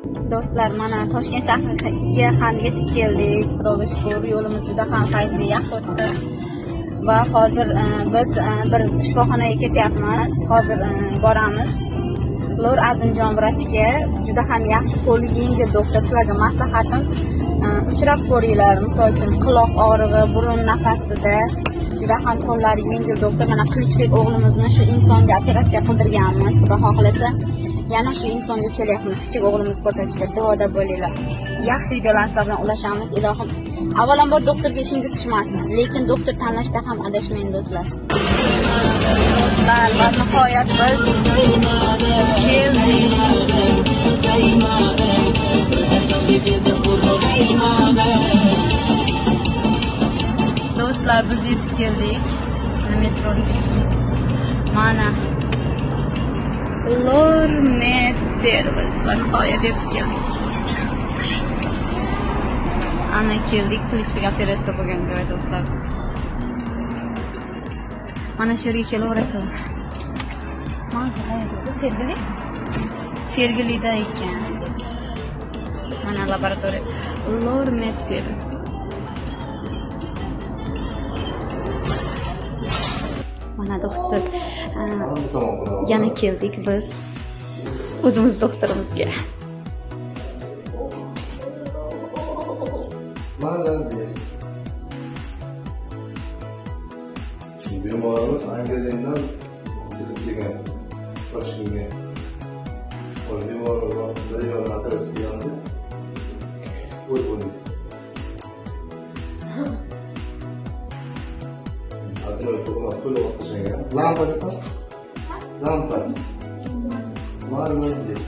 Do'stlar, mana Toshkent shahriga ham yetib keldik. Xudoga shukr, yo'limiz juda ham fayzli, yaxshi o'tdi. Va hozir biz bir shifoxonaga ketyapmiz. Hozir boramiz. Lor Azimjon vrachga juda ham yaxshi, qo'li yengil doktor. Sizlarga maslahatim, uchrab ko'ringlar. Misol uchun quloq og'rig'i, burun nafasida juda ham qo'llari yengil doktor. Mana Qilichbek o'g'limizni shu insonga operatsiya qildirganmiz. Xudo xohlasa yana shu insonga kelyapmiz. Kichik o'g'limiz ko'rsatishga duoda bo'linglar. Yaxshi videolarni sizlar bilan ulashamiz. Ilohim, avvalambor doktorga ishingiz tushmasin, lekin doktor tanlashda ham adashmang do'stlar. Do'stlar, va nihoyat biz keldik. Do'stlar, biz yetib keldik. Metroga mana Lor Med Service va nihoyat yetib keldik. Ana keldik, Qilichbek operatsiya bo'lgan joy do'stlar. Mana shu yerga kelaverasizlar. Mana Sergeli? Sergelida ekan. Mana laboratoriya. Lor Med Service. Mana doktor. Yana keldik biz o'zimiz doktorimizga. Bemorimiz Angliyadan kelib kelgan. Toshkentga. Bemorlar Zarifani operatsiya qilgandi. Qo'y bo'ldi. Lampa. Молодец.